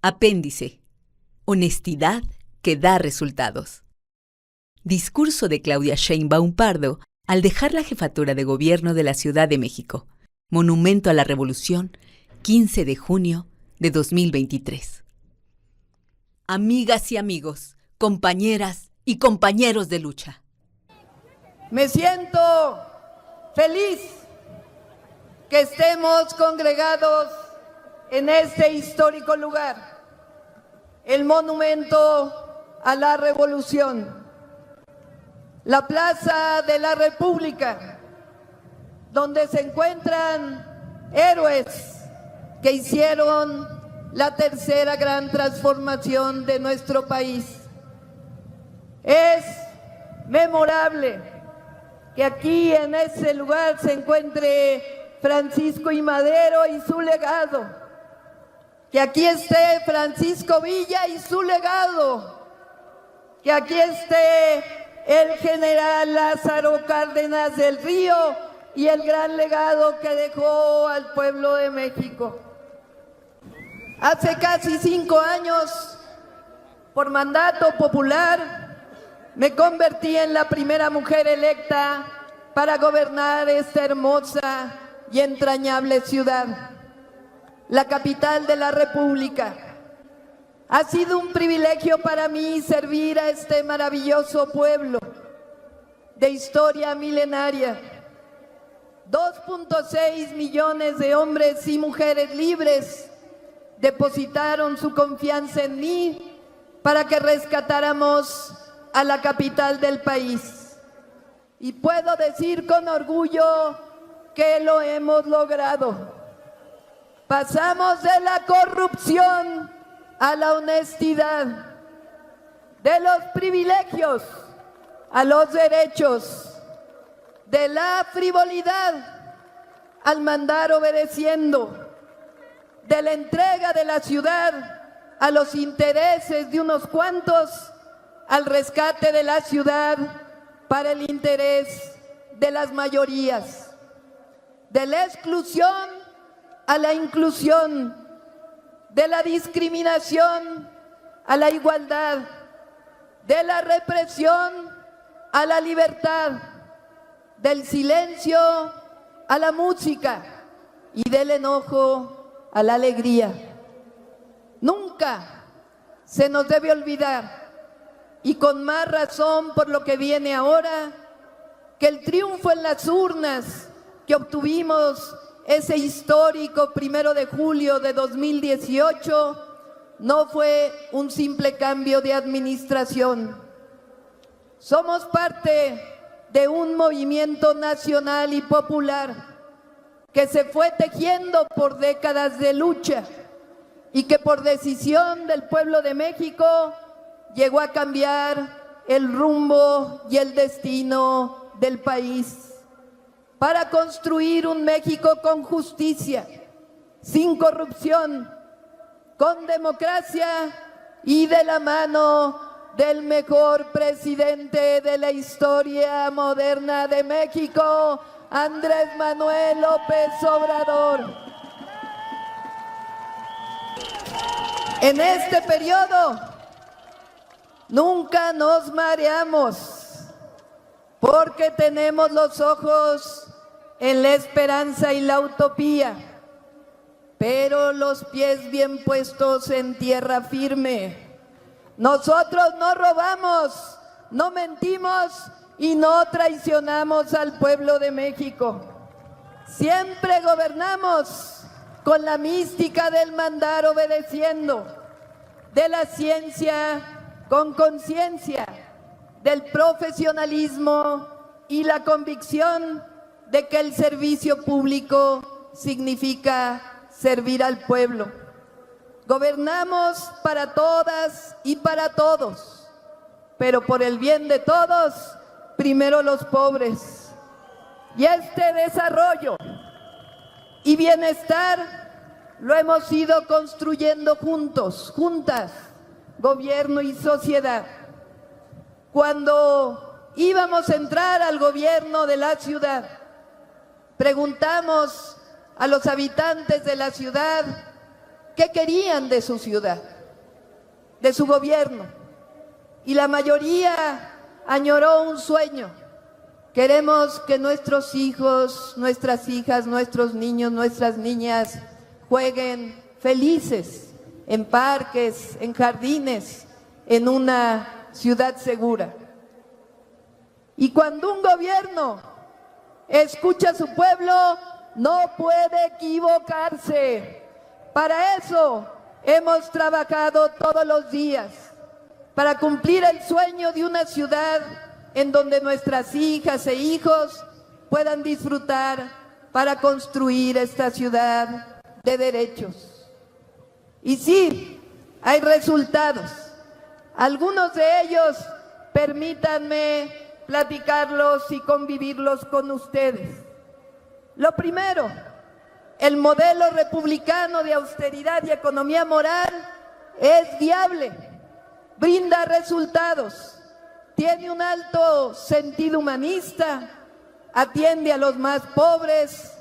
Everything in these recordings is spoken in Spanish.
Apéndice. Honestidad que da resultados. Discurso de Claudia Sheinbaum Pardo al dejar la jefatura de gobierno de la Ciudad de México. Monumento a la Revolución, 15 de junio de 2023. Amigas y amigos, compañeras y compañeros de lucha. Me siento feliz que estemos congregados en este histórico lugar, el Monumento a la Revolución, la Plaza de la República, donde se encuentran héroes que hicieron la tercera gran transformación de nuestro país. Es memorable que aquí en ese lugar se encuentre Francisco I. Madero y su legado, que aquí esté Francisco Villa y su legado, que aquí esté el general Lázaro Cárdenas del Río y el gran legado que dejó al pueblo de México. Hace casi 5 años, por mandato popular, me convertí en la primera mujer electa para gobernar esta hermosa y entrañable ciudad, la capital de la República. Ha sido un privilegio para mí servir a este maravilloso pueblo de historia milenaria. 2.6 millones de hombres y mujeres libres depositaron su confianza en mí para que rescatáramos a la capital del país. Y puedo decir con orgullo que lo hemos logrado. Pasamos de la corrupción a la honestidad, de los privilegios a los derechos, de la frivolidad al mandar obedeciendo, de la entrega de la ciudad a los intereses de unos cuantos, al rescate de la ciudad para el interés de las mayorías, de la exclusión a la inclusión, de la discriminación a la igualdad, de la represión a la libertad, del silencio a la música y del enojo a la alegría. Nunca se nos debe olvidar, y con más razón por lo que viene ahora, que el triunfo en las urnas que obtuvimos ese histórico 1 de julio de 2018 no fue un simple cambio de administración. Somos parte de un movimiento nacional y popular que se fue tejiendo por décadas de lucha y que por decisión del pueblo de México llegó a cambiar el rumbo y el destino del país para construir un México con justicia, sin corrupción, con democracia y de la mano del mejor presidente de la historia moderna de México, Andrés Manuel López Obrador. En este periodo nunca nos mareamos porque tenemos los ojos en la esperanza y la utopía, pero los pies bien puestos en tierra firme. Nosotros no robamos, no mentimos y no traicionamos al pueblo de México. Siempre gobernamos con la mística del mandar obedeciendo, de la ciencia con conciencia, del profesionalismo y la convicción de que el servicio público significa servir al pueblo. Gobernamos para todas y para todos, pero por el bien de todos, primero los pobres. Y este desarrollo y bienestar lo hemos ido construyendo juntos, juntas, gobierno y sociedad. Cuando íbamos a entrar al gobierno de la ciudad, preguntamos a los habitantes de la ciudad qué querían de su ciudad, de su gobierno. Y la mayoría añoró un sueño. Queremos que nuestros hijos, nuestras hijas, nuestros niños, nuestras niñas jueguen felices en parques, en jardines, en una ciudad segura. Y cuando un gobierno escucha a su pueblo, no puede equivocarse. Para eso hemos trabajado todos los días, para cumplir el sueño de una ciudad en donde nuestras hijas e hijos puedan disfrutar, para construir esta ciudad de derechos. Y sí, hay resultados. Algunos de ellos, permítanme platicarlos y convivirlos con ustedes. Lo primero, el modelo republicano de austeridad y economía moral es viable, brinda resultados, tiene un alto sentido humanista, atiende a los más pobres,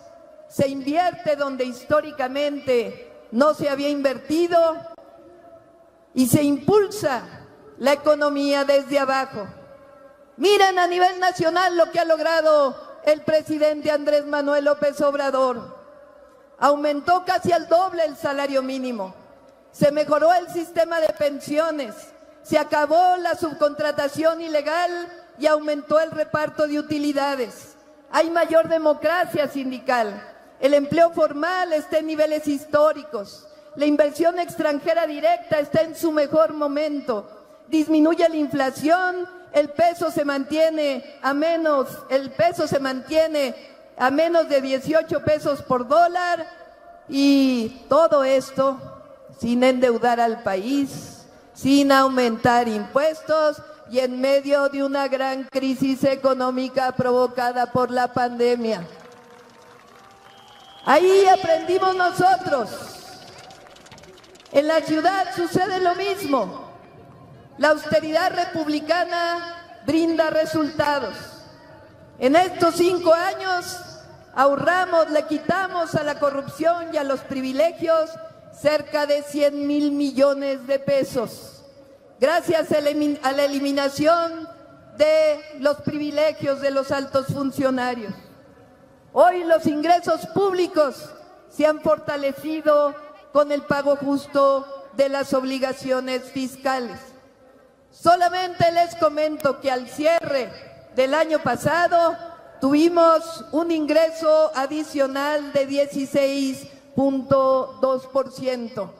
se invierte donde históricamente no se había invertido y se impulsa la economía desde abajo. Miren a nivel nacional lo que ha logrado el presidente Andrés Manuel López Obrador. Aumentó casi al doble el salario mínimo, se mejoró el sistema de pensiones, se acabó la subcontratación ilegal y aumentó el reparto de utilidades. Hay mayor democracia sindical, el empleo formal está en niveles históricos, la inversión extranjera directa está en su mejor momento, disminuye la inflación, el peso se mantiene a menos de 18 pesos por dólar, y todo esto sin endeudar al país, sin aumentar impuestos y en medio de una gran crisis económica provocada por la pandemia. Ahí aprendimos nosotros. En la ciudad sucede lo mismo. La austeridad republicana brinda resultados. En estos 5 años ahorramos, le quitamos a la corrupción y a los privilegios cerca de 100,000 millones de pesos. Gracias a la eliminación de los privilegios de los altos funcionarios. Hoy los ingresos públicos se han fortalecido con el pago justo de las obligaciones fiscales. Solamente les comento que al cierre del año pasado tuvimos un ingreso adicional de 16.2%.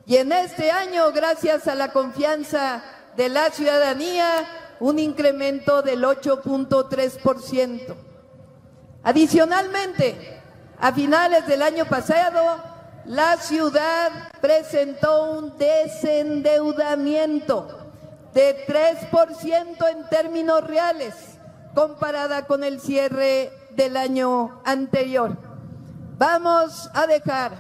Y en este año, gracias a la confianza de la ciudadanía, un incremento del 8.3%. Adicionalmente, a finales del año pasado, la ciudad presentó un desendeudamiento de 3% en términos reales, comparada con el cierre del año anterior. Vamos a dejar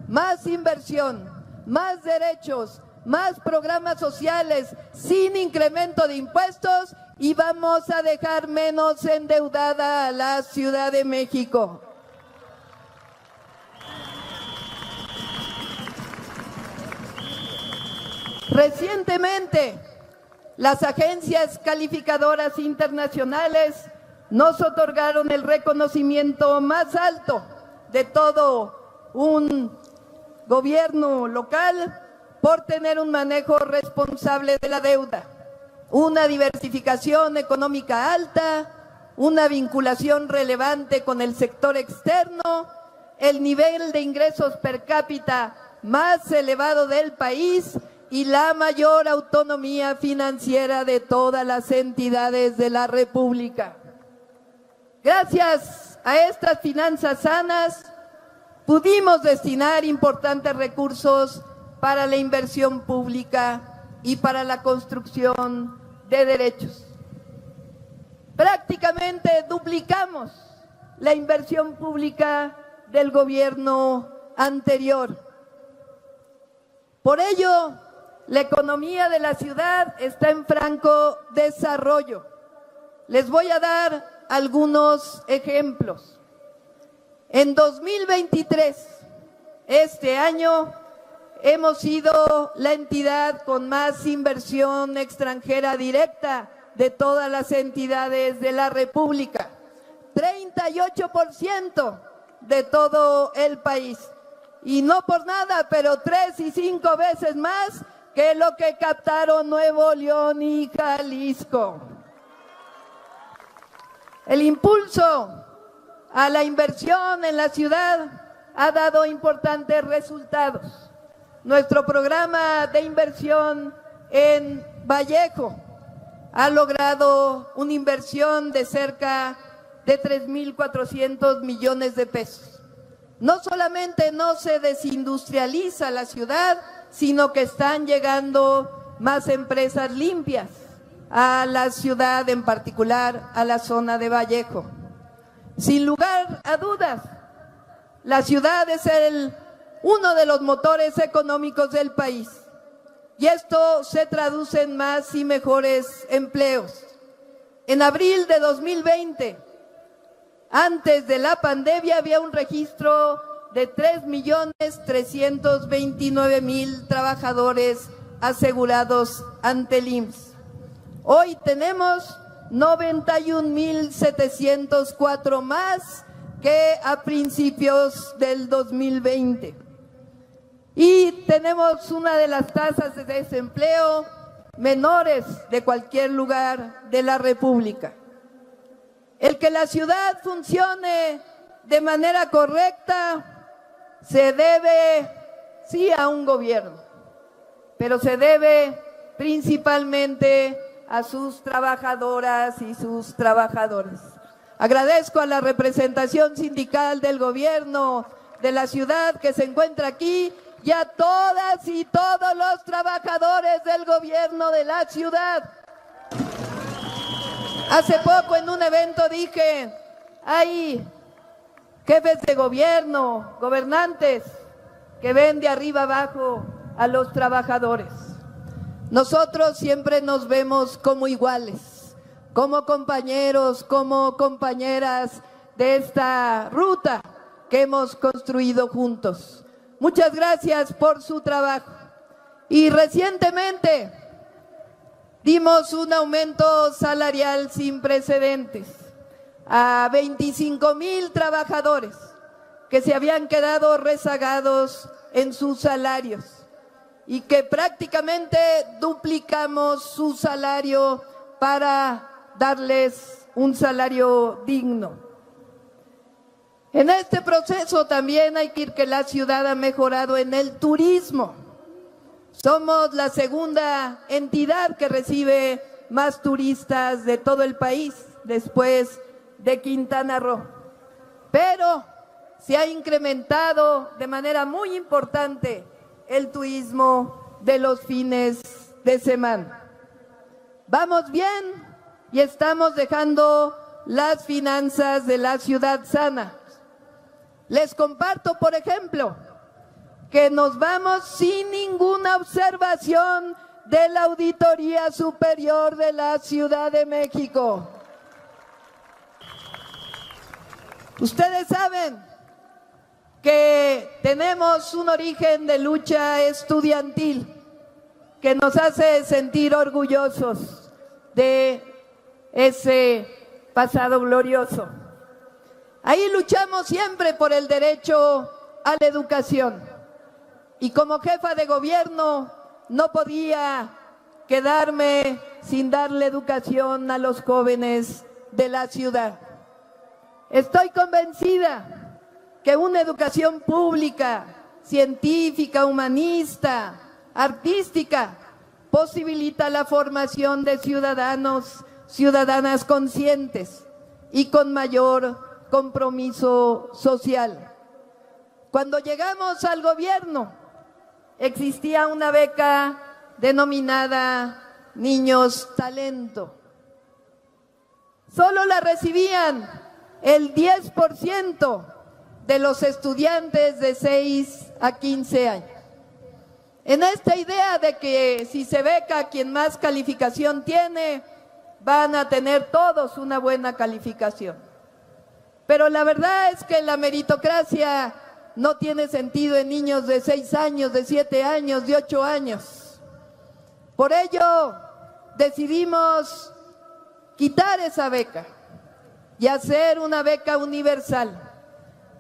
más inversión, más derechos, más programas sociales sin incremento de impuestos y vamos a dejar menos endeudada a la Ciudad de México. Recientemente, las agencias calificadoras internacionales nos otorgaron el reconocimiento más alto de todo un gobierno local por tener un manejo responsable de la deuda, una diversificación económica alta, una vinculación relevante con el sector externo, el nivel de ingresos per cápita más elevado del país y la mayor autonomía financiera de todas las entidades de la República. Gracias a estas finanzas sanas, pudimos destinar importantes recursos para la inversión pública y para la construcción de derechos. Prácticamente duplicamos la inversión pública del gobierno anterior. Por ello, la economía de la ciudad está en franco desarrollo. Les voy a dar algunos ejemplos. En 2023, este año, hemos sido la entidad con más inversión extranjera directa de todas las entidades de la República. 38% de todo el país. Y no por nada, pero 3 y 5 veces más que lo que captaron Nuevo León y Jalisco. El impulso a la inversión en la ciudad ha dado importantes resultados. Nuestro programa de inversión en Vallejo ha logrado una inversión de cerca de 3,400 millones de pesos. No solamente no se desindustrializa la ciudad, sino que están llegando más empresas limpias a la ciudad, en particular a la zona de Vallejo. Sin lugar a dudas, la ciudad es uno de los motores económicos del país y esto se traduce en más y mejores empleos. En abril de 2020, antes de la pandemia, había un registro de 3,329,000 trabajadores asegurados ante el IMSS. Hoy tenemos 91,704 más que a principios del 2020. Y tenemos una de las tasas de desempleo menores de cualquier lugar de la República. El que la ciudad funcione de manera correcta se debe, sí, a un gobierno, pero se debe principalmente a sus trabajadoras y sus trabajadores. Agradezco a la representación sindical del gobierno de la ciudad que se encuentra aquí y a todas y todos los trabajadores del gobierno de la ciudad. Hace poco en un evento dije, hay jefes de gobierno, gobernantes, que ven de arriba abajo a los trabajadores. Nosotros siempre nos vemos como iguales, como compañeros, como compañeras de esta ruta que hemos construido juntos. Muchas gracias por su trabajo. Y recientemente dimos un aumento salarial sin precedentes a 25,000 trabajadores que se habían quedado rezagados en sus salarios y que prácticamente duplicamos su salario para darles un salario digno. En este proceso también hay que ir que la ciudad ha mejorado en el turismo. Somos la segunda entidad que recibe más turistas de todo el país, después de Quintana Roo. Pero se ha incrementado de manera muy importante el turismo de los fines de semana. Vamos bien y estamos dejando las finanzas de la ciudad sana. Les comparto, por ejemplo, que nos vamos sin ninguna observación de la Auditoría Superior de la Ciudad de México. Ustedes saben que tenemos un origen de lucha estudiantil que nos hace sentir orgullosos de ese pasado glorioso. Ahí luchamos siempre por el derecho a la educación. Y como jefa de gobierno no podía quedarme sin darle educación a los jóvenes de la ciudad. Estoy convencida que una educación pública, científica, humanista, artística, posibilita la formación de ciudadanos, ciudadanas conscientes y con mayor compromiso social. Cuando llegamos al gobierno, existía una beca denominada Niños Talento. Solo la recibían el 10% de los estudiantes de 6 a 15 años. En esta idea de que si se beca a quien más calificación tiene, van a tener todos una buena calificación. Pero la verdad es que la meritocracia no tiene sentido en niños de 6 años, de 7 años, de 8 años. Por ello, decidimos quitar esa beca y hacer una beca universal.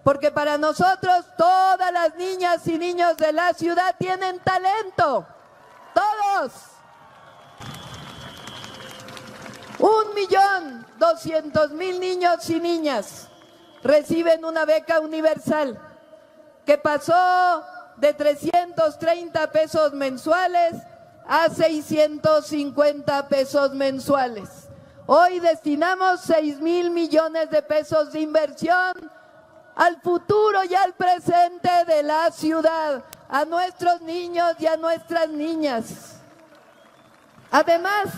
Porque para nosotros todas las niñas y niños de la ciudad tienen talento. ¡Todos! 1.200.000 niños y niñas reciben una beca universal que pasó de 330 pesos mensuales a 650 pesos mensuales. Hoy destinamos 6.000 millones de pesos de inversión al futuro y al presente de la ciudad, a nuestros niños y a nuestras niñas. Además,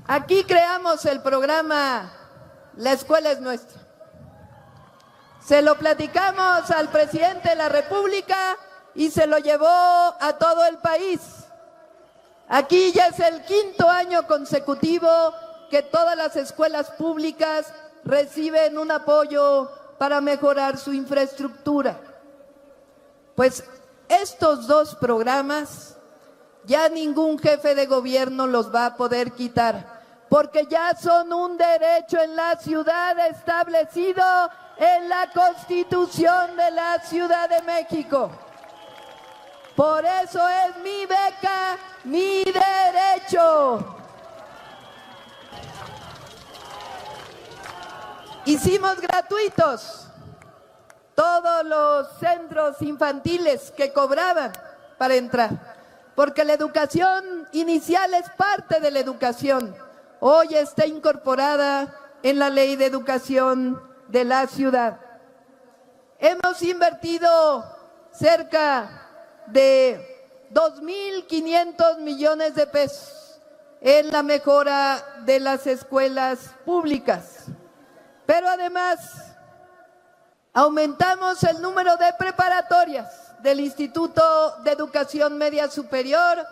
aquí creamos el programa La Escuela es Nuestra. Se lo platicamos al presidente de la República y se lo llevó a todo el país. Aquí ya es el 5º año consecutivo que todas las escuelas públicas reciben un apoyo para mejorar su infraestructura. Pues estos dos programas ya ningún jefe de gobierno los va a poder quitar, porque ya son un derecho en la ciudad establecido en la Constitución de la Ciudad de México. Por eso es mi beca, mi derecho. Hicimos gratuitos todos los centros infantiles que cobraban para entrar, porque la educación inicial es parte de la educación. Hoy está incorporada en la Ley de Educación de la ciudad. Hemos invertido cerca de 2.500 millones de pesos en la mejora de las escuelas públicas. Pero además, aumentamos el número de preparatorias del Instituto de Educación Media Superior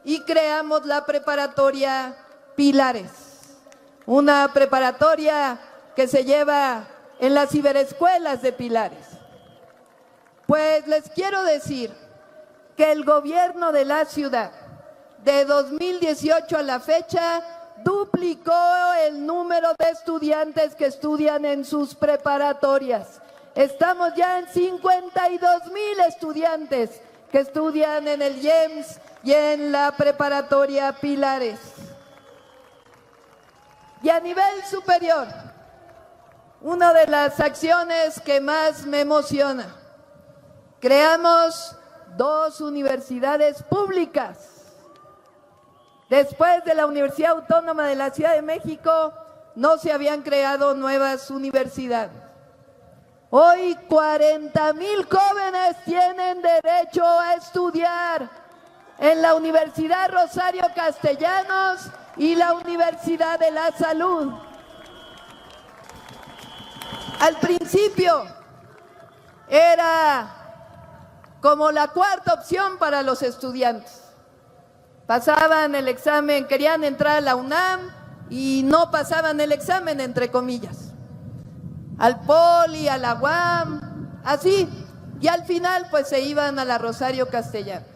y creamos la preparatoria Pilares, una preparatoria que se lleva en las ciberescuelas de Pilares. Pues les quiero decir que el gobierno de la ciudad, de 2018 a la fecha, duplicó el número de estudiantes que estudian en sus preparatorias. Estamos ya en 52,000 estudiantes que estudian en el IEMS y en la preparatoria Pilares. Y a nivel superior, una de las acciones que más me emociona, creamos 2 universidades públicas. Después de la Universidad Autónoma de la Ciudad de México, no se habían creado nuevas universidades. Hoy 40,000 jóvenes tienen derecho a estudiar en la Universidad Rosario Castellanos y la Universidad de la Salud. Al principio era como la 4ª opción para los estudiantes. Pasaban el examen, querían entrar a la UNAM y no pasaban el examen, entre comillas. Al Poli, a la UAM, así. Y al final pues se iban a la Rosario Castellanos.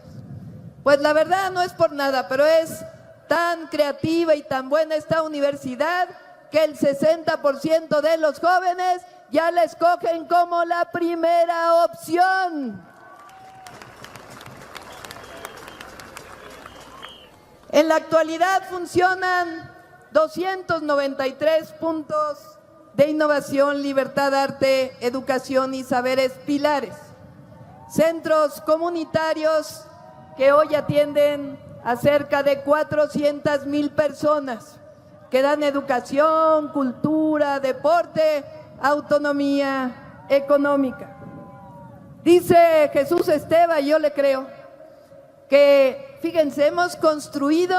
Pues la verdad no es por nada, pero es tan creativa y tan buena esta universidad que el 60% de los jóvenes ya la escogen como la primera opción. En la actualidad funcionan 293 puntos de innovación, libertad, arte, educación y saberes Pilares. Centros comunitarios que hoy atienden a cerca de 400,000 personas, que dan educación, cultura, deporte, autonomía económica. Dice Jesús Esteva, y yo le creo, que fíjense, hemos construido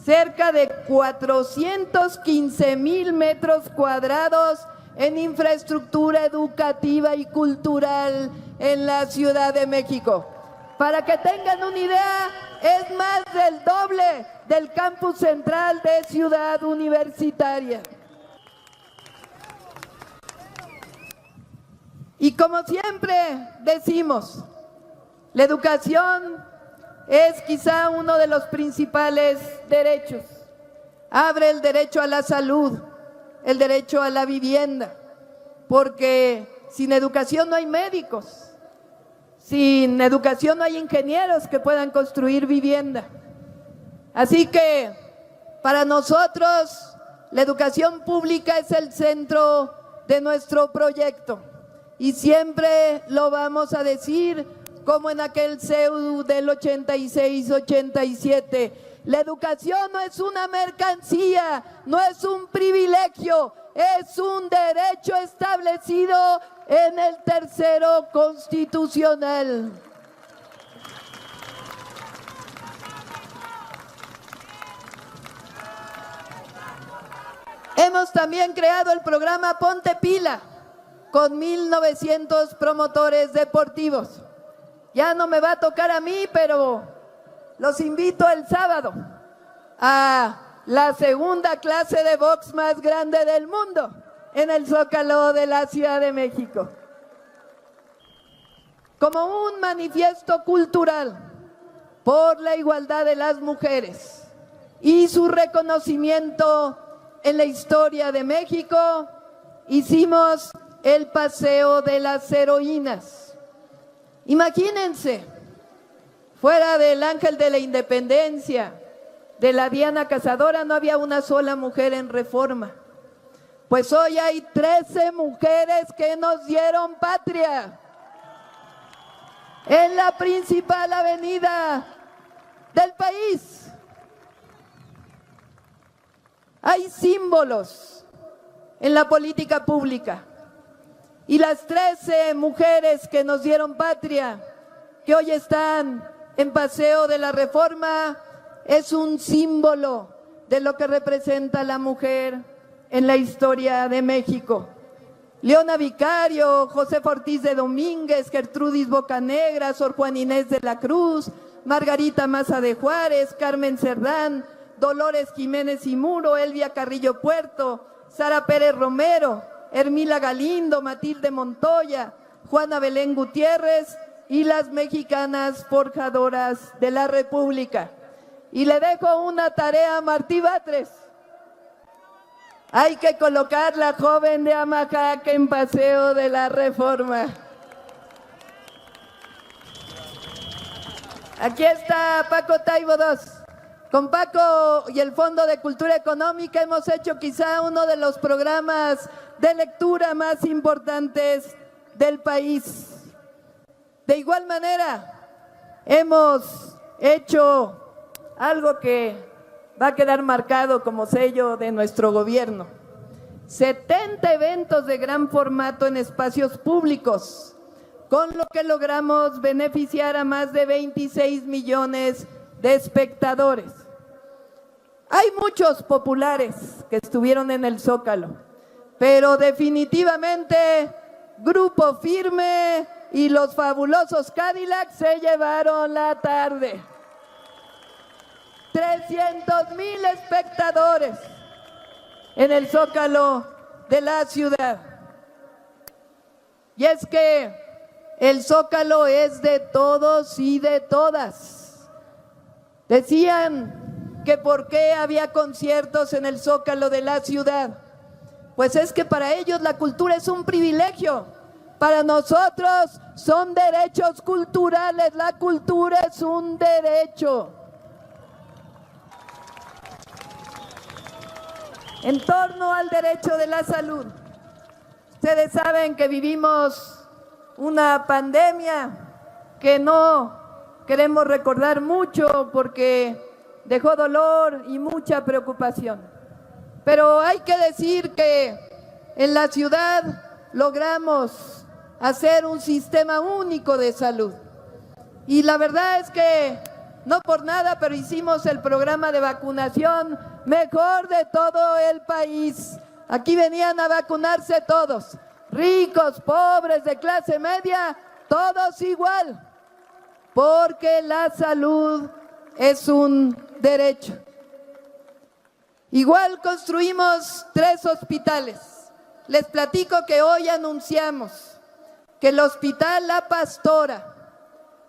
cerca de 415,000 metros cuadrados en infraestructura educativa y cultural en la Ciudad de México. Para que tengan una idea, es más del doble del campus central de Ciudad Universitaria. Y Y como siempre decimos, la educación es quizá uno de los principales derechos. Abre el derecho a la salud, el derecho a la vivienda, porque sin educación no hay médicos, sin educación no hay ingenieros que puedan construir vivienda. Así que para nosotros la educación pública es el centro de nuestro proyecto y siempre lo vamos a decir como en aquel CEU del 86-87. La educación no es una mercancía, no es un privilegio, es un derecho establecido en el tercero constitucional. Hemos también creado el programa Ponte Pila con 1,900 promotores deportivos. Ya no me va a tocar a mí, pero los invito el sábado a la segunda clase de box más grande del mundo en el Zócalo de la Ciudad de México. Como un manifiesto cultural por la igualdad de las mujeres y su reconocimiento en la historia de México, hicimos el Paseo de las Heroínas. Imagínense, fuera del Ángel de la Independencia, de la Diana Cazadora, no había una sola mujer en Reforma. Pues hoy hay 13 mujeres que nos dieron patria en la principal avenida del país. Hay símbolos en la política pública y las 13 mujeres que nos dieron patria, que hoy están en Paseo de la Reforma, es un símbolo de lo que representa la mujer en la historia de México. Leona Vicario, José Ortiz de Domínguez, Gertrudis Bocanegra, Sor Juan Inés de la Cruz, Margarita Maza de Juárez, Carmen Cerdán, Dolores Jiménez y Muro, Elvia Carrillo Puerto, Sara Pérez Romero, Hermila Galindo, Matilde Montoya, Juana Belén Gutiérrez y las mexicanas forjadoras de la República. Y le dejo una tarea a Martí Batres. Hay que colocar la joven de Amajac en Paseo de la Reforma. Aquí está Paco Taibo II. Con Paco y el Fondo de Cultura Económica hemos hecho quizá uno de los programas de lectura más importantes del país. De igual manera, hemos hecho algo que va a quedar marcado como sello de nuestro gobierno. 70 eventos de gran formato en espacios públicos, con lo que logramos beneficiar a más de 26 millones de espectadores. Hay muchos populares que estuvieron en el Zócalo, pero definitivamente Grupo Firme y los fabulosos Cadillacs se llevaron la tarde. 300,000 espectadores en el Zócalo de la ciudad. Y es que el Zócalo es de todos y de todas. Decían que por qué había conciertos en el Zócalo de la ciudad. Pues es que para ellos la cultura es un privilegio. Para nosotros son derechos culturales. La cultura es un derecho. En torno al derecho de la salud, ustedes saben que vivimos una pandemia que no queremos recordar mucho porque dejó dolor y mucha preocupación. Pero hay que decir que en la ciudad logramos hacer un sistema único de salud. Y la verdad es que no por nada, pero hicimos el programa de vacunación mejor de todo el país. Aquí venían a vacunarse todos, ricos, pobres, de clase media, todos igual, porque la salud es un derecho. Igual construimos 3 hospitales. Les platico que hoy anunciamos que el Hospital La Pastora,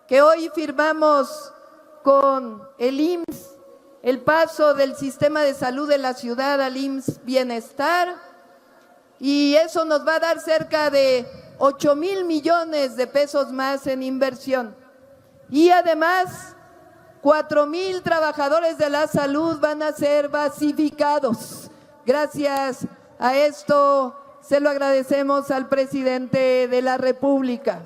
que hoy firmamos con el IMSS, el paso del sistema de salud de la ciudad al IMSS Bienestar, y eso nos va a dar cerca de 8,000 millones de pesos más en inversión. Y además, 4,000 trabajadores de la salud van a ser basificados. Gracias a esto se lo agradecemos al presidente de la República.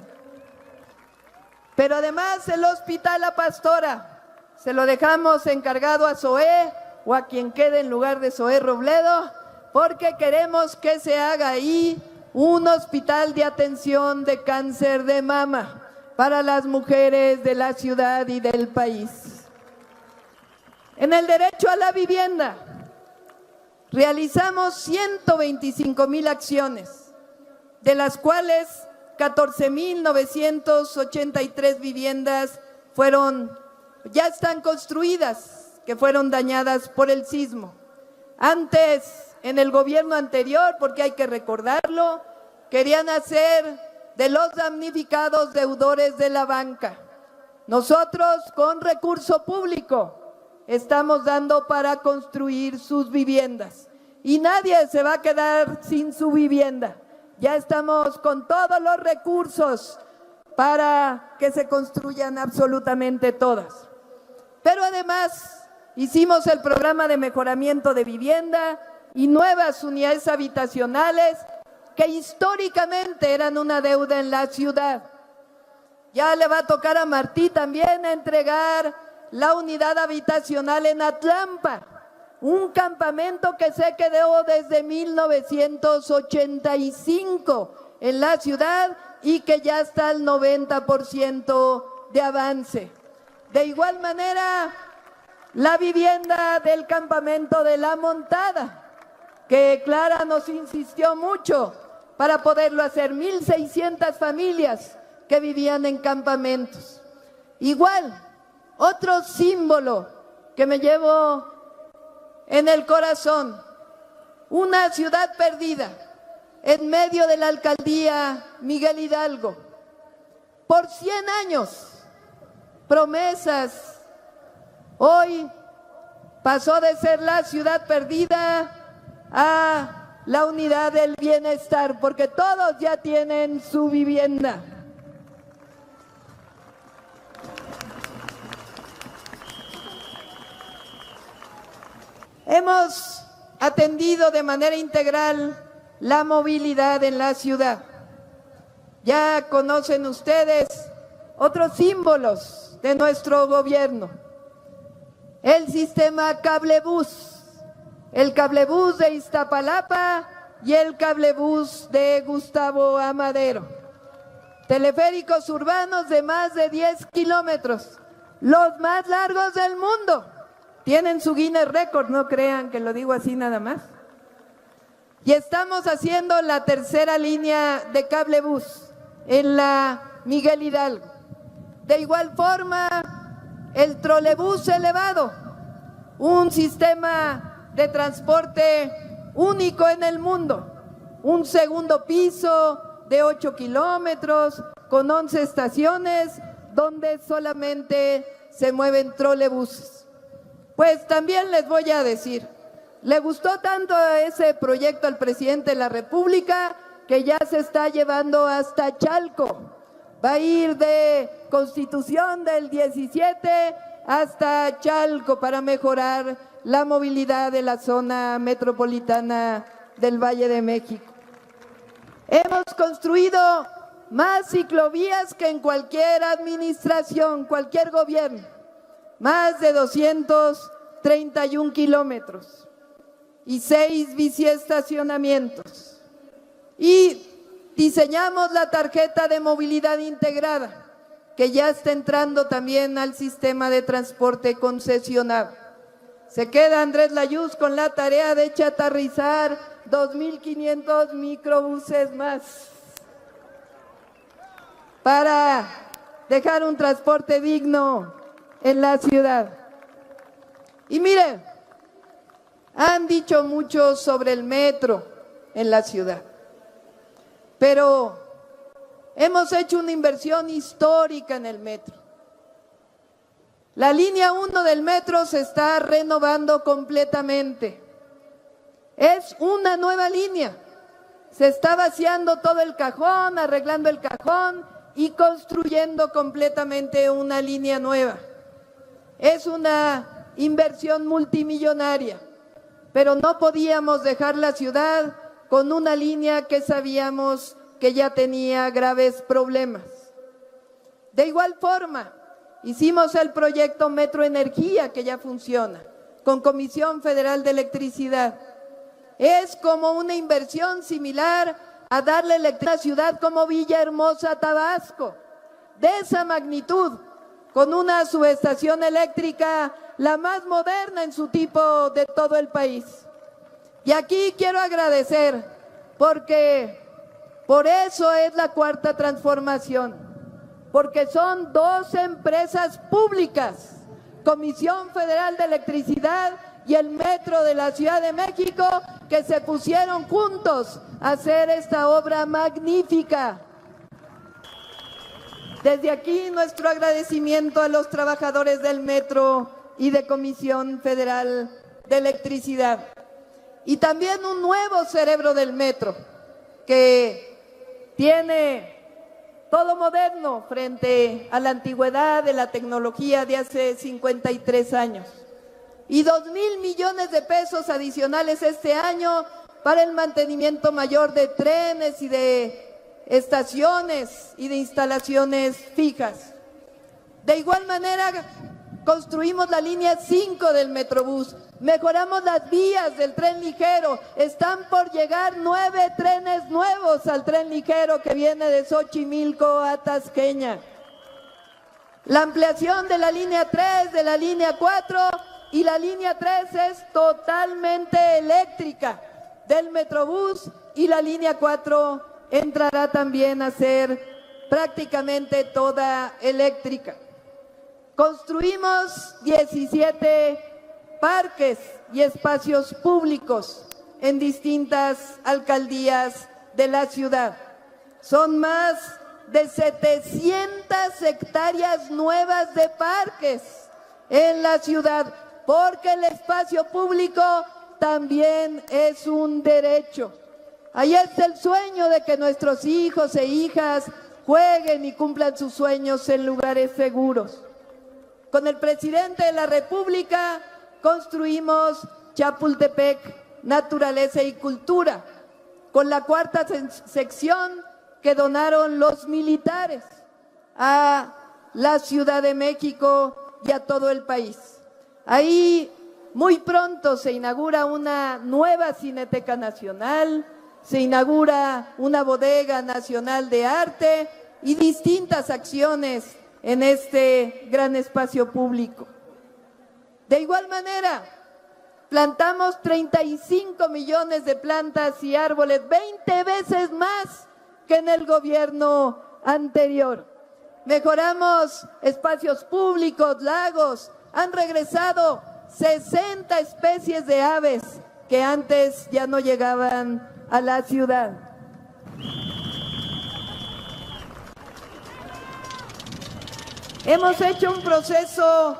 Pero además el Hospital La Pastora se lo dejamos encargado a Zoé o a quien quede en lugar de Zoé Robledo, porque queremos que se haga ahí un hospital de atención de cáncer de mama para las mujeres de la ciudad y del país. En el derecho a la vivienda, realizamos 125,000 acciones, de las cuales 14,983 viviendas ya están construidas, que fueron dañadas por el sismo. Antes, en el gobierno anterior, porque hay que recordarlo, querían hacer de los damnificados deudores de la banca. Nosotros, con recurso público, estamos dando para construir sus viviendas y nadie se va a quedar sin su vivienda. Ya estamos con todos los recursos para que se construyan absolutamente todas. Pero además hicimos el programa de mejoramiento de vivienda y nuevas unidades habitacionales que históricamente eran una deuda en la ciudad. Ya le va a tocar a Martí también entregar la unidad habitacional en Atlampa, un campamento que se quedó desde 1985 en la ciudad y que ya está al 90% de avance. De igual manera, la vivienda del campamento de La Montada, que Clara nos insistió mucho para poderlo hacer, 1,600 familias que vivían en campamentos. Igual, otro símbolo que me llevo en el corazón, una ciudad perdida en medio de la alcaldía Miguel Hidalgo. Por 100 años, promesas, hoy pasó de ser la ciudad perdida a la unidad del bienestar, porque todos ya tienen su vivienda. Hemos atendido de manera integral la movilidad en la ciudad. Ya conocen ustedes otros símbolos de nuestro gobierno. El sistema cablebús, el cablebús de Iztapalapa y el cablebús de Gustavo Amadero. Teleféricos urbanos de más de 10 kilómetros, los más largos del mundo. Tienen su Guinness Record, no crean que lo digo así nada más. Y estamos haciendo la tercera línea de cablebús en la Miguel Hidalgo. De igual forma, el trolebús elevado, un sistema de transporte único en el mundo, un segundo piso de 8 kilómetros con 11 estaciones donde solamente se mueven trolebuses. Pues también les voy a decir, le gustó tanto ese proyecto al presidente de la República que ya se está llevando hasta Chalco. Va a ir de Constitución del 17 hasta Chalco para mejorar la movilidad de la zona metropolitana del Valle de México. Hemos construido más ciclovías que en cualquier administración, cualquier gobierno. Más de 231 kilómetros y 6 biciestacionamientos. Y diseñamos la tarjeta de movilidad integrada, que ya está entrando también al sistema de transporte concesionado. Se queda Andrés Layuz con la tarea de chatarrizar 2,500 microbuses más para dejar un transporte digno en la ciudad. Y miren, han dicho mucho sobre el metro en la ciudad, pero hemos hecho una inversión histórica en el metro. La línea 1 del metro se está renovando completamente. Es una nueva línea. Se está vaciando todo el cajón, arreglando el cajón y construyendo completamente una línea nueva. Es una inversión multimillonaria, pero no podíamos dejar la ciudad con una línea que sabíamos que ya tenía graves problemas. De igual forma, hicimos el proyecto Metro Energía, que ya funciona, con Comisión Federal de Electricidad. Es como una inversión similar a darle electricidad a una ciudad como Villahermosa, Tabasco, de esa magnitud, con una subestación eléctrica la más moderna en su tipo de todo el país. Y aquí quiero agradecer, porque por eso es la cuarta transformación, porque son dos empresas públicas, Comisión Federal de Electricidad y el Metro de la Ciudad de México, que se pusieron juntos a hacer esta obra magnífica. Desde aquí nuestro agradecimiento a los trabajadores del Metro y de Comisión Federal de Electricidad. Y también un nuevo cerebro del Metro, que tiene todo moderno frente a la antigüedad de la tecnología de hace 53 años. Y 2,000 millones de pesos adicionales este año para el mantenimiento mayor de trenes y de estaciones y de instalaciones fijas. De igual manera, construimos la línea 5 del Metrobús, mejoramos las vías del tren ligero, están por llegar 9 trenes nuevos al tren ligero que viene de Xochimilco a Tasqueña. La ampliación de la línea 3, de la línea 4 y la línea 3 es totalmente eléctrica del Metrobús, y la línea 4 entrará también a ser prácticamente toda eléctrica. Construimos 17 parques y espacios públicos en distintas alcaldías de la ciudad. Son más de 700 hectáreas nuevas de parques en la ciudad, porque el espacio público también es un derecho. Ahí está el sueño de que nuestros hijos e hijas jueguen y cumplan sus sueños en lugares seguros. Con el presidente de la República construimos Chapultepec, Naturaleza y Cultura, con la cuarta sección que donaron los militares a la Ciudad de México y a todo el país. Ahí muy pronto se inaugura una nueva Cineteca Nacional, se inaugura una bodega nacional de arte y distintas acciones en este gran espacio público. De igual manera, plantamos 35 millones de plantas y árboles, 20 veces más que en el gobierno anterior. Mejoramos espacios públicos, lagos, han regresado 60 especies de aves que antes ya no llegaban a la ciudad. Hemos hecho un proceso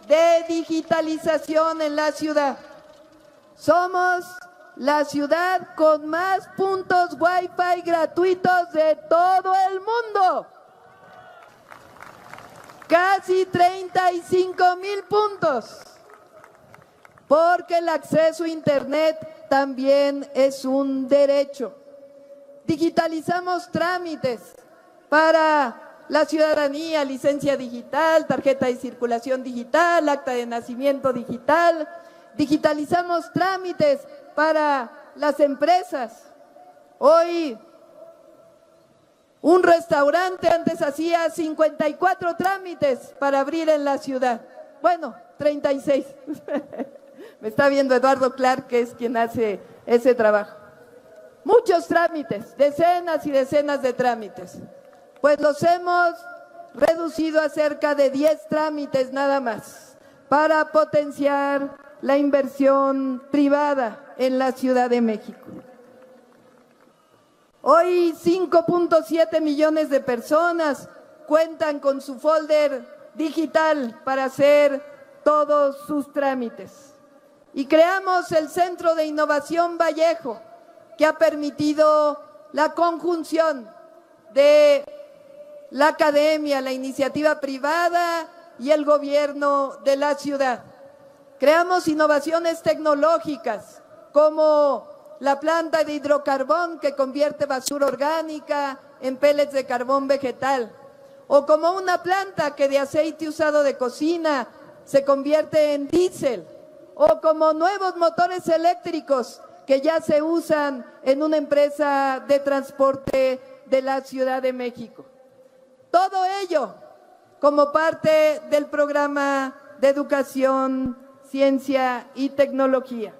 de digitalización en la ciudad. Somos la ciudad con más puntos Wi-Fi gratuitos de todo el mundo. Casi 35,000 puntos. Porque el acceso a Internet también es un derecho. Digitalizamos trámites para la ciudadanía, licencia digital, tarjeta de circulación digital, acta de nacimiento digital. Digitalizamos trámites para las empresas. Hoy, un restaurante antes hacía 54 trámites para abrir en la ciudad. Bueno, 36. Me está viendo Eduardo Clark, que es quien hace ese trabajo. Muchos trámites, decenas y decenas de trámites. Pues los hemos reducido a cerca de 10 trámites nada más, para potenciar la inversión privada en la Ciudad de México. Hoy 5.7 millones de personas cuentan con su folder digital para hacer todos sus trámites. Y creamos el Centro de Innovación Vallejo, que ha permitido la conjunción de la academia, la iniciativa privada y el gobierno de la ciudad. Creamos innovaciones tecnológicas como la planta de hidrocarbón que convierte basura orgánica en pellets de carbón vegetal, o como una planta que de aceite usado de cocina se convierte en diésel, o como nuevos motores eléctricos que ya se usan en una empresa de transporte de la Ciudad de México. Todo ello como parte del programa de educación, ciencia y tecnología.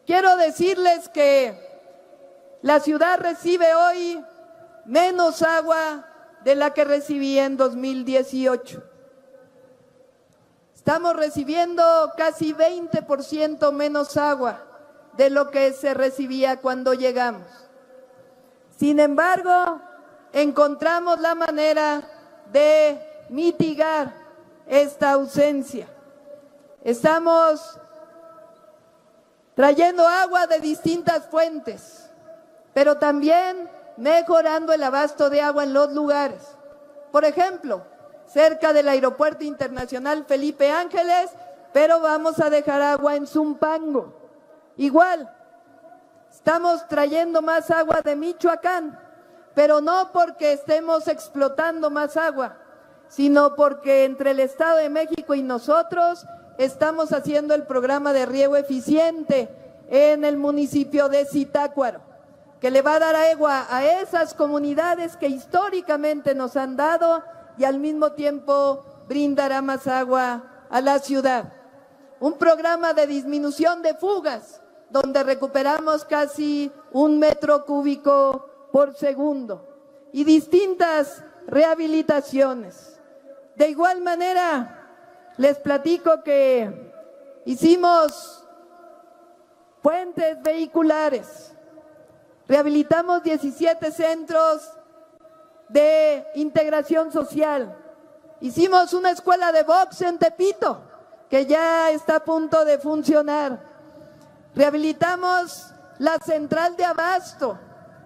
Quiero decirles que la ciudad recibe hoy menos agua de la que recibía en 2018. Estamos recibiendo casi 20% menos agua de lo que se recibía cuando llegamos. Sin embargo, encontramos la manera de mitigar esta ausencia. Estamos trayendo agua de distintas fuentes, pero también mejorando el abasto de agua en los lugares. Por ejemplo, cerca del Aeropuerto Internacional Felipe Ángeles, pero vamos a dejar agua en Zumpango. Igual, estamos trayendo más agua de Michoacán, pero no porque estemos explotando más agua, sino porque entre el Estado de México y nosotros estamos haciendo el programa de riego eficiente en el municipio de Zitácuaro, que le va a dar agua a esas comunidades que históricamente nos han dado y al mismo tiempo brindará más agua a la ciudad. Un programa de disminución de fugas, donde recuperamos casi 1 metro cúbico por segundo, y distintas rehabilitaciones. De igual manera, les platico que hicimos puentes vehiculares, rehabilitamos 17 centros de integración social, hicimos una escuela de box en Tepito, que ya está a punto de funcionar, rehabilitamos la central de abasto,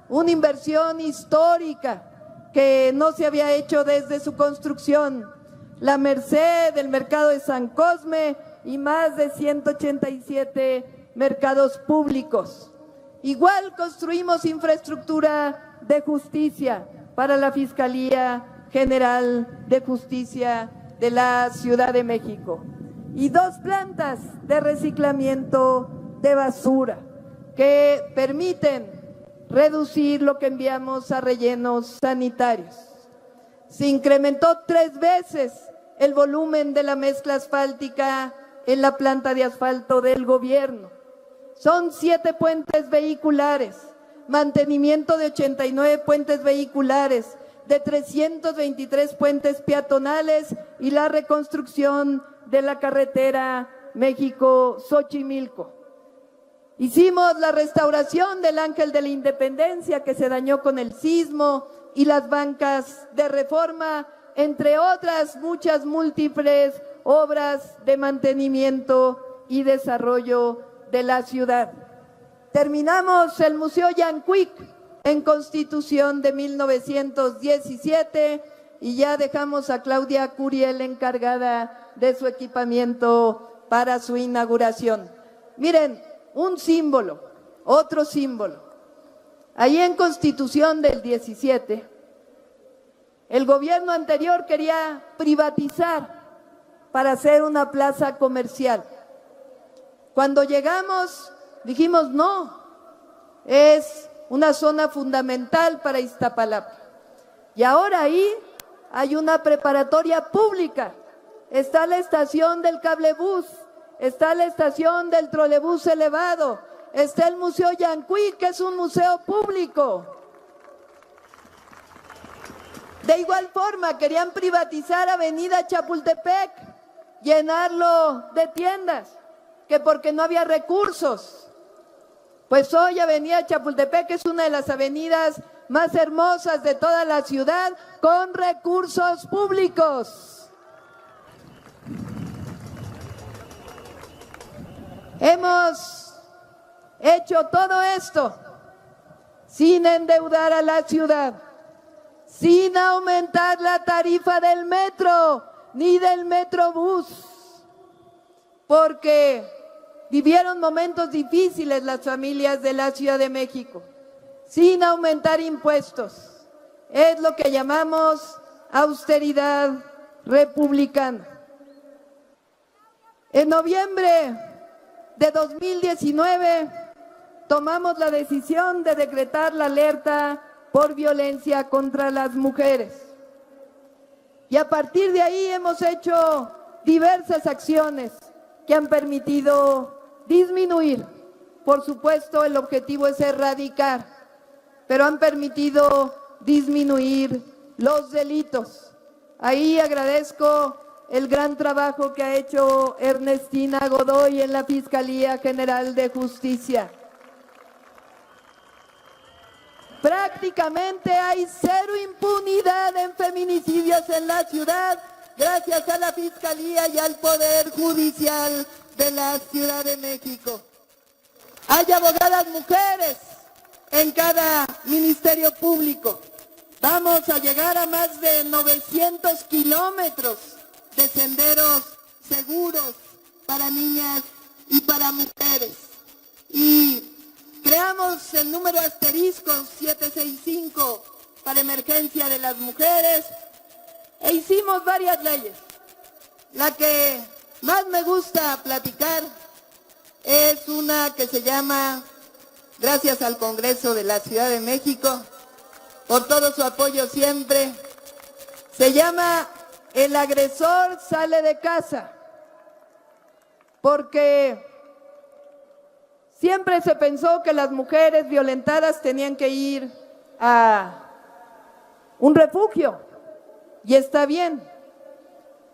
una inversión histórica que no se había hecho desde su construcción, la Merced, el mercado de San Cosme y más de 187 mercados públicos. Igual construimos infraestructura de justicia para la Fiscalía General de Justicia de la Ciudad de México y 2 plantas de reciclamiento de basura que permiten reducir lo que enviamos a rellenos sanitarios. Se incrementó 3 veces el volumen de la mezcla asfáltica en la planta de asfalto del gobierno. Son 7 puentes vehiculares, mantenimiento de 89 puentes vehiculares, de 323 puentes peatonales y la reconstrucción de la carretera México-Xochimilco. Hicimos la restauración del Ángel de la Independencia que se dañó con el sismo y las bancas de Reforma, entre otras muchas múltiples obras de mantenimiento y desarrollo de la ciudad. Terminamos el Museo Yancuic en Constitución de 1917 y ya dejamos a Claudia Curiel encargada de su equipamiento para su inauguración. Miren, un símbolo, otro símbolo. Ahí en Constitución del 17, el gobierno anterior quería privatizar para hacer una plaza comercial. Cuando llegamos, dijimos no, es una zona fundamental para Iztapalapa. Y ahora ahí hay una preparatoria pública, está la estación del cablebús, está la estación del trolebús elevado, está el Museo Yancuic, que es un museo público. De igual forma, querían privatizar Avenida Chapultepec, llenarlo de tiendas, que porque no había recursos. Pues hoy Avenida Chapultepec es una de las avenidas más hermosas de toda la ciudad con recursos públicos. Hemos hecho todo esto sin endeudar a la ciudad, sin aumentar la tarifa del metro ni del metrobús, porque vivieron momentos difíciles las familias de la Ciudad de México, sin aumentar impuestos. Es lo que llamamos austeridad republicana. En noviembre de 2019 tomamos la decisión de decretar la alerta por violencia contra las mujeres. Y a partir de ahí hemos hecho diversas acciones que han permitido disminuir. Por supuesto, el objetivo es erradicar, pero han permitido disminuir los delitos. Ahí agradezco el gran trabajo que ha hecho Ernestina Godoy en la Fiscalía General de Justicia. Prácticamente hay cero impunidad en feminicidios en la ciudad, gracias a la Fiscalía y al Poder Judicial de la Ciudad de México. Hay abogadas mujeres en cada ministerio público. Vamos a llegar a más de 900 kilómetros de senderos seguros para niñas y para mujeres. Y creamos el número asterisco 765 para emergencia de las mujeres e hicimos varias leyes. La que más me gusta platicar es una que se llama, gracias al Congreso de la Ciudad de México, por todo su apoyo siempre, se llama El agresor sale de casa, porque siempre se pensó que las mujeres violentadas tenían que ir a un refugio, y está bien,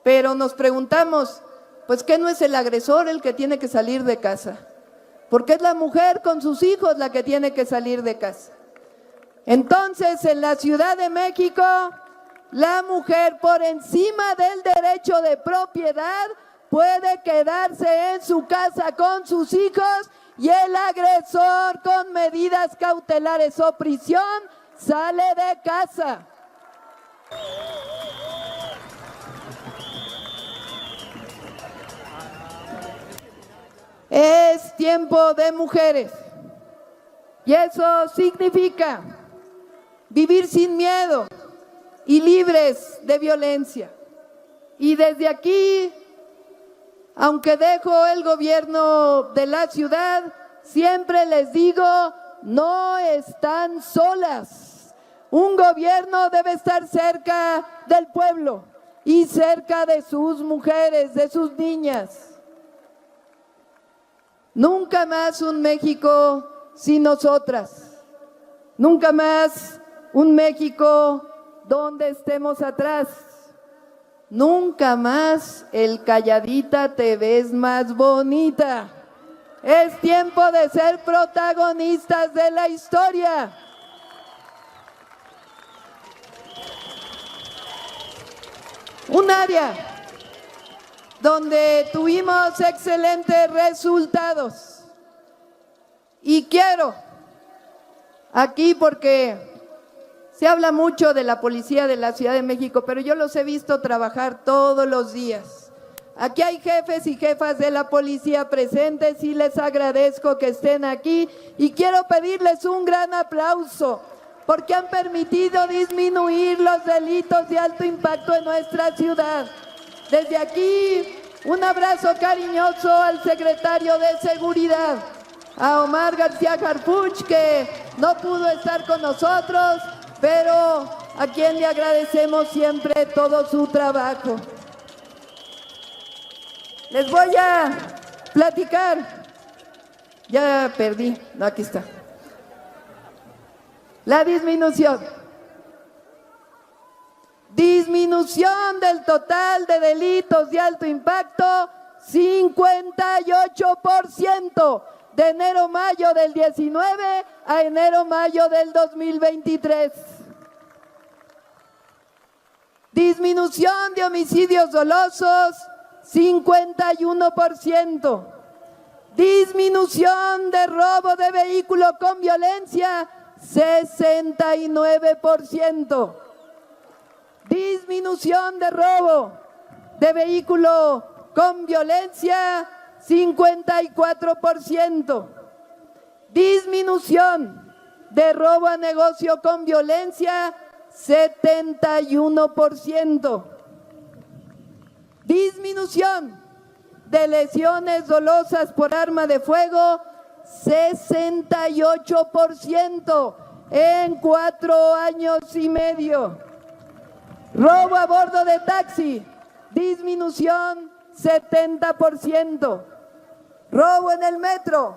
pero nos preguntamos, pues ¿qué no es el agresor el que tiene que salir de casa? Porque es la mujer con sus hijos la que tiene que salir de casa. Entonces, en la Ciudad de México, la mujer por encima del derecho de propiedad puede quedarse en su casa con sus hijos y el agresor con medidas cautelares o prisión sale de casa. Es tiempo de mujeres y eso significa vivir sin miedo y libres de violencia. Y desde aquí, aunque dejo el gobierno de la ciudad, siempre les digo, no están solas. Un gobierno debe estar cerca del pueblo y cerca de sus mujeres, de sus niñas. Nunca más un México sin nosotras. Nunca más un México donde estemos atrás. Nunca más el calladita te ves más bonita. Es tiempo de ser protagonistas de la historia. Un área donde tuvimos excelentes resultados. Y quiero, aquí porque se habla mucho de la policía de la Ciudad de México, pero yo los he visto trabajar todos los días. Aquí hay jefes y jefas de la policía presentes y les agradezco que estén aquí y quiero pedirles un gran aplauso porque han permitido disminuir los delitos de alto impacto en nuestra ciudad. Desde aquí, un abrazo cariñoso al secretario de Seguridad, a Omar García Harfuch, que no pudo estar con nosotros, pero a quien le agradecemos siempre todo su trabajo. Les voy a platicar, ya perdí, no, aquí está. La disminución del total de delitos de alto impacto, 58%. de enero-mayo del 19 a enero-mayo del 2023. Disminución de homicidios dolosos, 51%. Disminución de robo de vehículo con violencia, 69%. Disminución de robo de vehículo con violencia, 54%. Disminución de robo a negocio con violencia, 71%. Disminución de lesiones dolosas por arma de fuego, 68% en 4 años y medio. Robo a bordo de taxi, disminución 70%. Robo en el metro,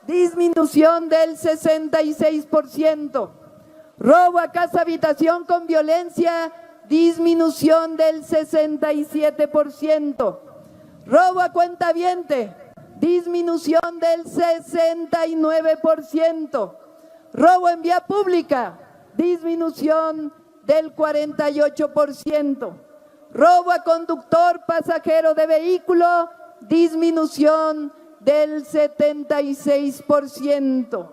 disminución del 66%. Robo a casa habitación con violencia, disminución del 67%. Robo a cuentaviente, disminución del 69%. Robo en vía pública, disminución del 48%. Robo a conductor pasajero de vehículo, disminución del 76%.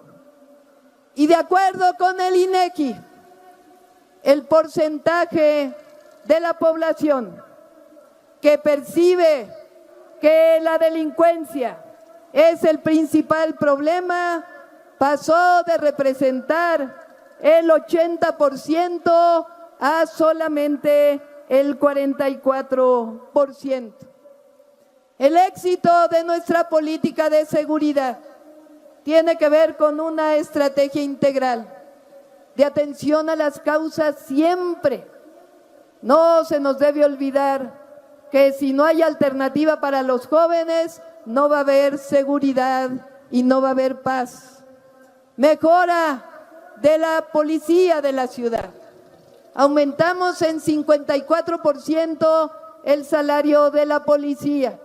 Y de acuerdo con el INEGI, el porcentaje de la población que percibe que la delincuencia es el principal problema pasó de representar el 80% a solamente el 44%. El éxito de nuestra política de seguridad tiene que ver con una estrategia integral de atención a las causas siempre. No se nos debe olvidar que si no hay alternativa para los jóvenes, no va a haber seguridad y no va a haber paz. Mejora de la policía de la ciudad. Aumentamos en 54% el salario de la policía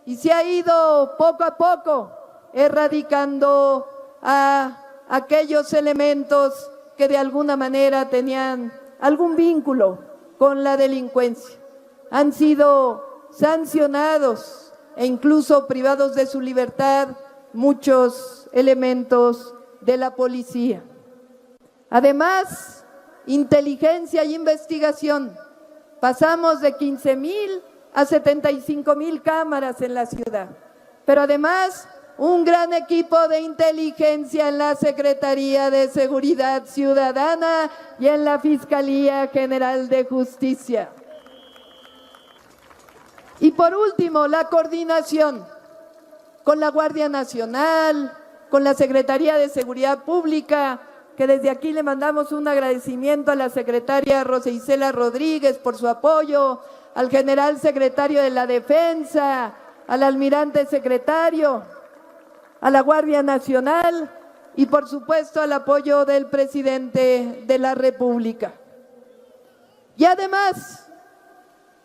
y se ha ido poco a poco erradicando a aquellos elementos que de alguna manera tenían algún vínculo con la delincuencia. Han sido sancionados e incluso privados de su libertad muchos elementos de la policía. Además, inteligencia y investigación. Pasamos de 15,000 a 75,000 cámaras en la ciudad. Pero además, un gran equipo de inteligencia en la Secretaría de Seguridad Ciudadana y en la Fiscalía General de Justicia. Y por último, la coordinación con la Guardia Nacional, con la Secretaría de Seguridad Pública, que desde aquí le mandamos un agradecimiento a la secretaria Rosa Isela Rodríguez por su apoyo, al general secretario de la Defensa, al almirante secretario, a la Guardia Nacional y por supuesto al apoyo del presidente de la República. Y además,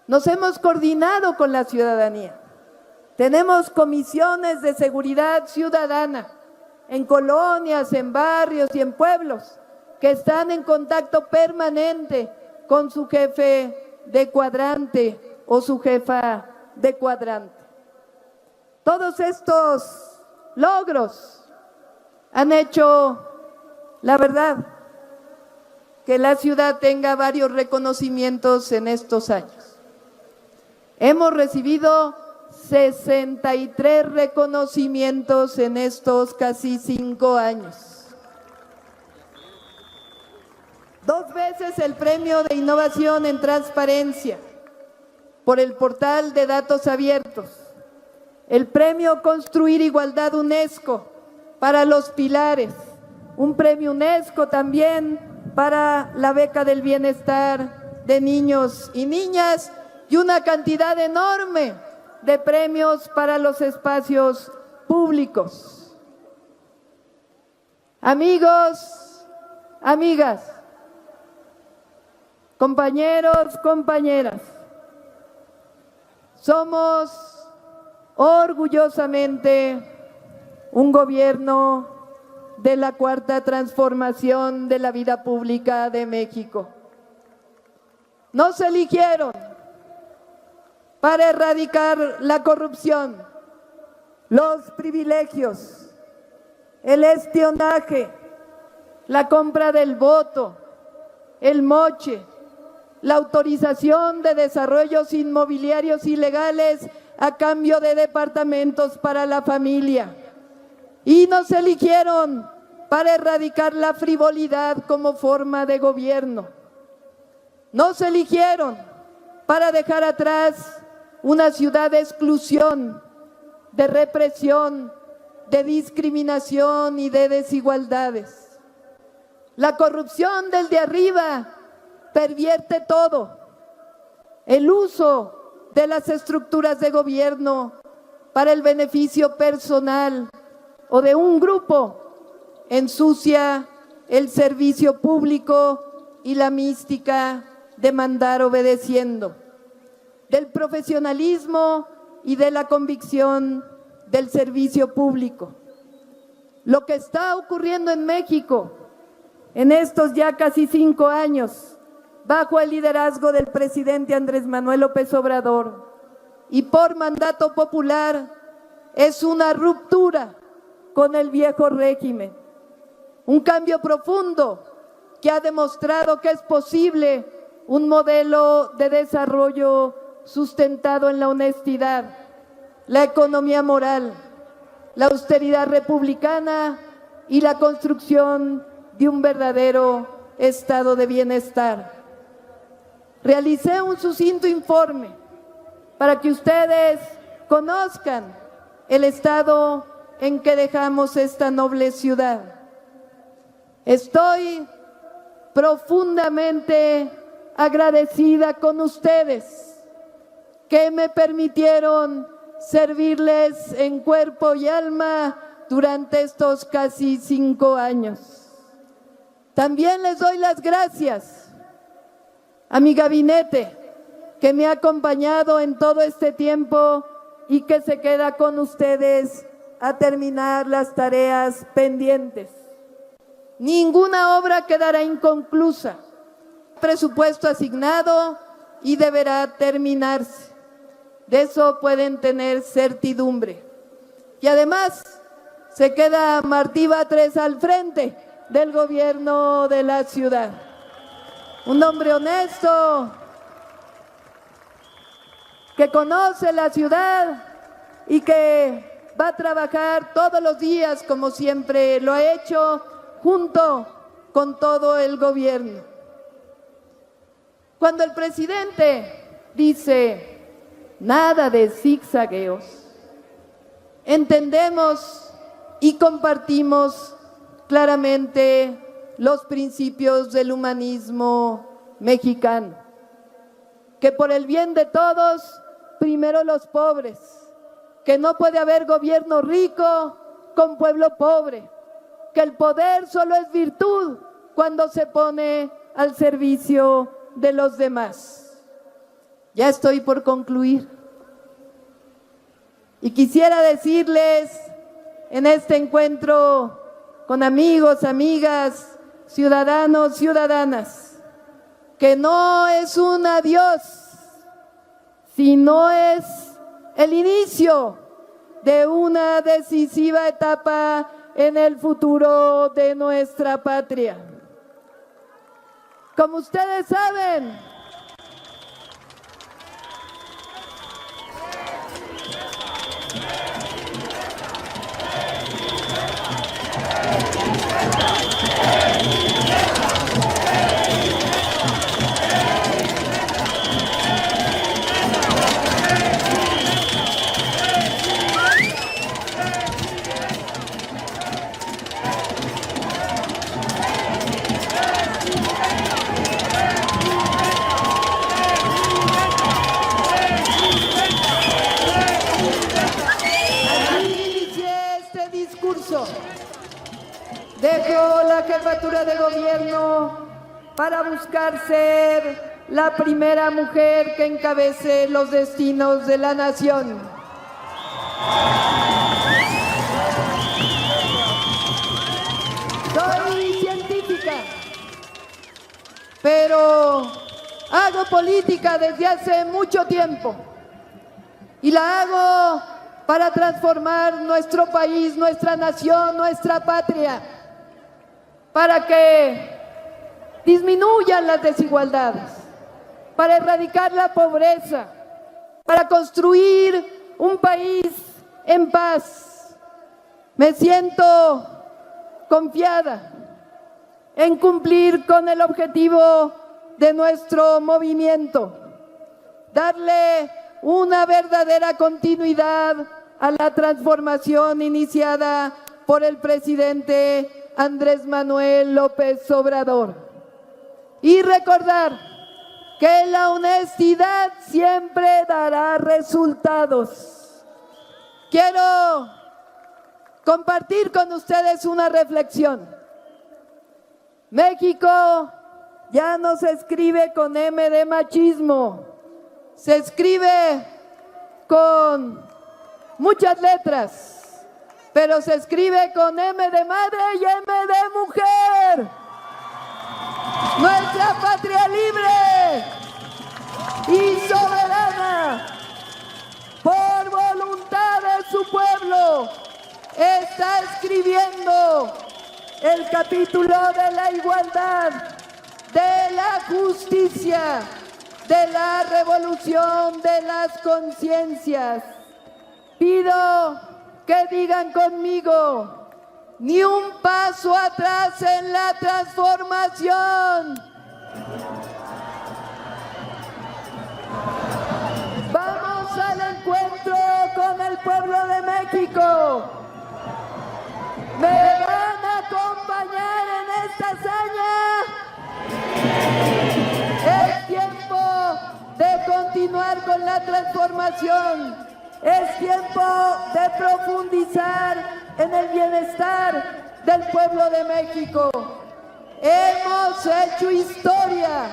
nos hemos coordinado con la ciudadanía. Tenemos comisiones de seguridad ciudadana en colonias, en barrios y en pueblos que están en contacto permanente con su jefe de cuadrante o su jefa de cuadrante. Todos estos logros han hecho, la verdad, que la ciudad tenga varios reconocimientos en estos años. Hemos recibido 63 reconocimientos en estos casi 5 años. 2 veces el Premio de Innovación en Transparencia por el Portal de Datos Abiertos. El Premio Construir Igualdad UNESCO para los pilares. Un premio UNESCO también para la beca del bienestar de niños y niñas y una cantidad enorme de premios para los espacios públicos. Amigos, amigas, compañeros, compañeras, somos orgullosamente un gobierno de la cuarta transformación de la vida pública de México. Nos eligieron para erradicar la corrupción, los privilegios, el espionaje, la compra del voto, el moche, la autorización de desarrollos inmobiliarios ilegales a cambio de departamentos para la familia. Y nos eligieron para erradicar la frivolidad como forma de gobierno. Nos eligieron para dejar atrás una ciudad de exclusión, de represión, de discriminación y de desigualdades. La corrupción del de arriba pervierte todo. El uso de las estructuras de gobierno para el beneficio personal o de un grupo ensucia el servicio público y la mística de mandar obedeciendo, del profesionalismo y de la convicción del servicio público. Lo que está ocurriendo en México en estos ya casi 5 años, bajo el liderazgo del presidente Andrés Manuel López Obrador y por mandato popular, es una ruptura con el viejo régimen. Un cambio profundo que ha demostrado que es posible un modelo de desarrollo sustentado en la honestidad, la economía moral, la austeridad republicana y la construcción de un verdadero estado de bienestar. Realicé un sucinto informe para que ustedes conozcan el estado en que dejamos esta noble ciudad. Estoy profundamente agradecida con ustedes que me permitieron servirles en cuerpo y alma durante estos casi 5 años. También les doy las gracias a mi gabinete que me ha acompañado en todo este tiempo y que se queda con ustedes a terminar las tareas pendientes. Ninguna obra quedará inconclusa. Presupuesto asignado y deberá terminarse. De eso pueden tener certidumbre. Y además se queda Martí Batres al frente del gobierno de la ciudad. Un hombre honesto que conoce la ciudad y que va a trabajar todos los días, como siempre lo ha hecho, junto con todo el gobierno. Cuando el presidente dice nada de zigzagueos, entendemos y compartimos claramente los principios del humanismo mexicano, que por el bien de todos, primero los pobres, que no puede haber gobierno rico con pueblo pobre, que el poder solo es virtud cuando se pone al servicio de los demás. Ya estoy por concluir. Y quisiera decirles en este encuentro con amigos, amigas, ciudadanos, ciudadanas, que no es un adiós, sino es el inicio de una decisiva etapa en el futuro de nuestra patria. Como ustedes saben, dejo la jefatura de gobierno para buscar ser la primera mujer que encabece los destinos de la nación. pero hago política desde hace mucho tiempo y la hago para transformar nuestro país, nuestra nación, nuestra patria, para que disminuyan las desigualdades, para erradicar la pobreza, para construir un país en paz. Me siento confiada en cumplir con el objetivo de nuestro movimiento, darle una verdadera continuidad a la transformación iniciada por el presidente Andrés Manuel López Obrador y recordar que la honestidad siempre dará resultados. Quiero compartir con ustedes una reflexión. México ya no se escribe con M de machismo, se escribe con muchas letras, pero se escribe con M de madre y M de mujer. Nuestra patria libre y soberana, por voluntad de su pueblo, está escribiendo el capítulo de la igualdad, de la justicia, de la revolución de las conciencias. Pido que digan conmigo: ni un paso atrás en la transformación. Vamos al encuentro con el pueblo de México. ¿Me van a acompañar en esta hazaña? Es tiempo de continuar con la transformación. Es tiempo de profundizar en el bienestar del pueblo de México. Hemos hecho historia.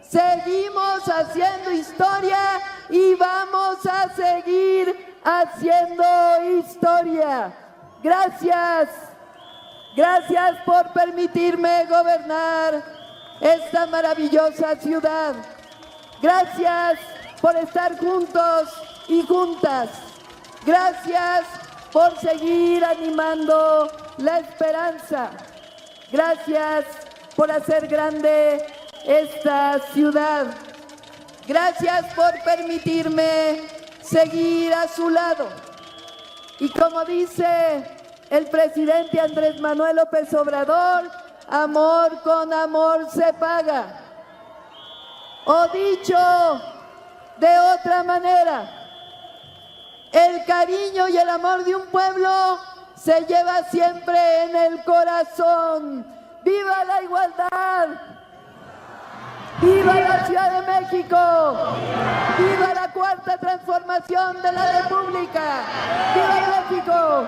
Seguimos haciendo historia y vamos a seguir haciendo historia. Gracias. Gracias por permitirme gobernar esta maravillosa ciudad. Gracias por estar juntos y juntas. Gracias por seguir animando la esperanza. Gracias por hacer grande esta ciudad. Gracias por permitirme seguir a su lado. Y como dice el presidente Andrés Manuel López Obrador, amor con amor se paga. O dicho de otra manera, el cariño y el amor de un pueblo se lleva siempre en el corazón. ¡Viva la igualdad! ¡Viva la Ciudad de México! ¡Viva la cuarta transformación de la República! ¡Viva México!